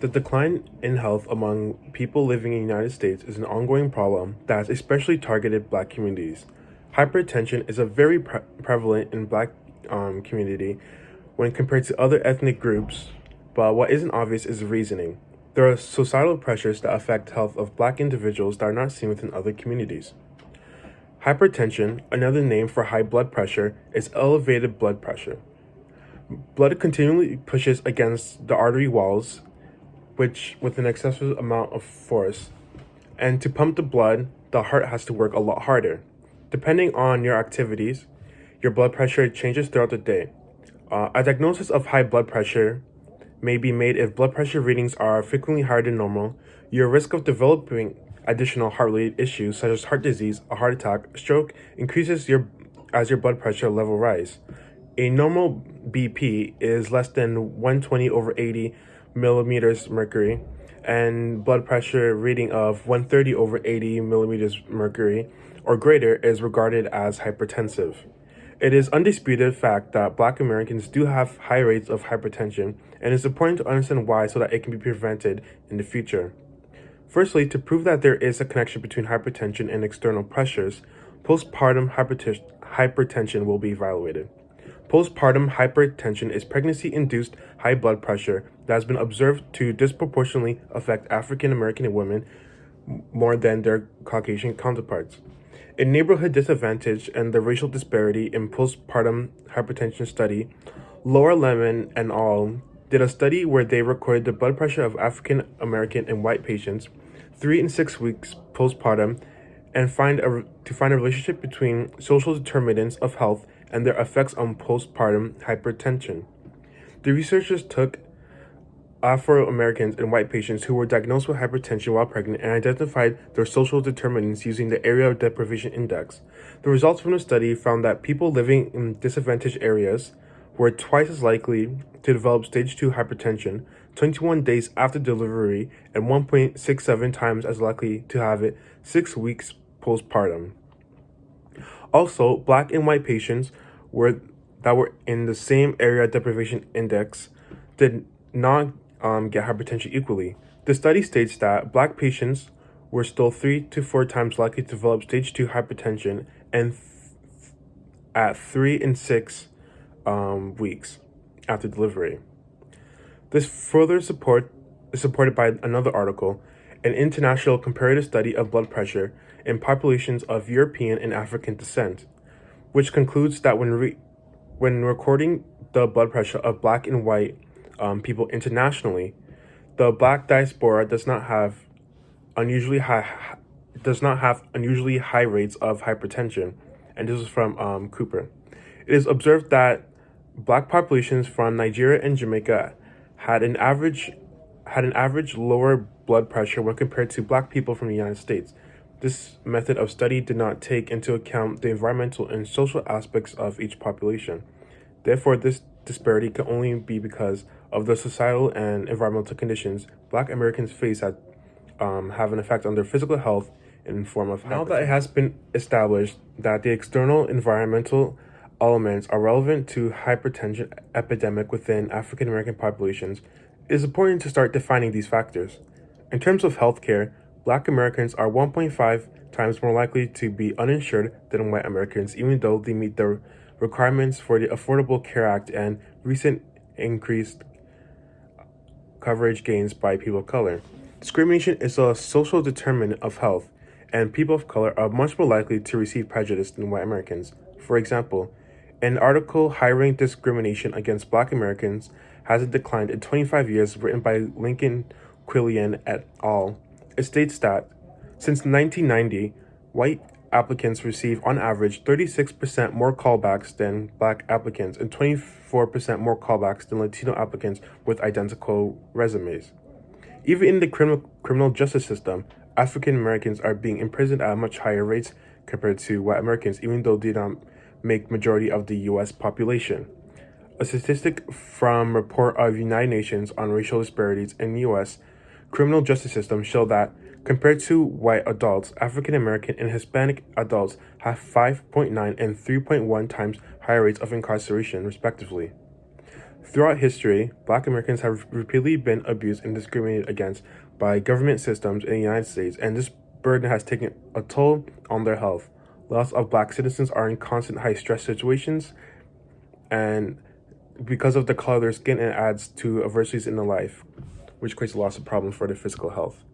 The decline in health among people living in the United States is an ongoing problem that has especially targeted Black communities. Hypertension is a very prevalent in Black community when compared to other ethnic groups, but what isn't obvious is the reasoning. There are societal pressures that affect health of Black individuals that are not seen within other communities. Hypertension, another name for high blood pressure, is elevated blood pressure. Blood continually pushes against the artery walls, which with an excessive amount of force. And to pump the blood, the heart has to work a lot harder. Depending on your activities, your blood pressure changes throughout the day. A diagnosis of high blood pressure may be made if blood pressure readings are frequently higher than normal. Your risk of developing additional heart-related issues such as heart disease, a heart attack, stroke increases as your blood pressure level rise. A normal BP is less than 120 over 80 millimeters mercury, and blood pressure reading of 130 over 80 millimeters mercury or greater is regarded as hypertensive. It is undisputed fact that Black Americans do have high rates of hypertension, and it's important to understand why so that it can be prevented in the future. Firstly, to prove that there is a connection between hypertension and external pressures, postpartum hypertension will be evaluated. Postpartum hypertension is pregnancy-induced high blood pressure that has been observed to disproportionately affect African American women more than their Caucasian counterparts. In Neighborhood Disadvantage and the Racial Disparity in Postpartum Hypertension Study, Laura Lemon et al. Did a study where they recorded the blood pressure of African American and white patients 3 and 6 weeks postpartum and find a relationship between social determinants of health and their effects on postpartum hypertension. The researchers took Afro-Americans and white patients who were diagnosed with hypertension while pregnant and identified their social determinants using the Area of Deprivation Index. The results from the study found that people living in disadvantaged areas were twice as likely to develop stage 2 hypertension 21 days after delivery and 1.67 times as likely to have it 6 weeks postpartum. Also, Black and white patients that were in the same Area Deprivation Index did not get hypertension equally. The study states that Black patients were still 3 to 4 times likely to develop stage 2 hypertension and at 3 and 6 weeks after delivery. This further is supported by another article, an international comparative study of blood pressure in populations of European and African descent, which concludes that when recording the blood pressure of Black and white people internationally, the Black diaspora does not have unusually high rates of hypertension, and this is from Cooper. It is observed that Black populations from Nigeria and Jamaica had an average lower blood pressure when compared to Black people from the United States. This method of study did not take into account the environmental and social aspects of each population. Therefore, this disparity can only be because of the societal and environmental conditions Black Americans face that have an effect on their physical health in the form of hypertension. Now that it has been established that the external environmental elements are relevant to hypertension epidemic within African American populations, it is important to start defining these factors. In terms of healthcare, Black Americans are 1.5 times more likely to be uninsured than white Americans, even though they meet the requirements for the Affordable Care Act and recent increased coverage gains by people of color. Discrimination is a social determinant of health, and people of color are much more likely to receive prejudice than white Americans. For example, an article highlighting discrimination against Black Americans has declined in 25 years, written by Lincoln Quillian et al. It states that since 1990, white applicants receive on average 36% more callbacks than Black applicants and 24% more callbacks than Latino applicants with identical resumes. Even in the criminal justice system, African Americans are being imprisoned at much higher rates compared to white Americans, even though they don't make majority of the U.S. population. A statistic from report of United Nations on racial disparities in the U.S. criminal justice system show that compared to white adults, African American and Hispanic adults have 5.9 and 3.1 times higher rates of incarceration, respectively. Throughout history, Black Americans have repeatedly been abused and discriminated against by government systems in the United States, and this burden has taken a toll on their health. Lots of Black citizens are in constant high-stress situations, and because of the color of their skin, it adds to adversities in their life, which creates lots of problems for their physical health.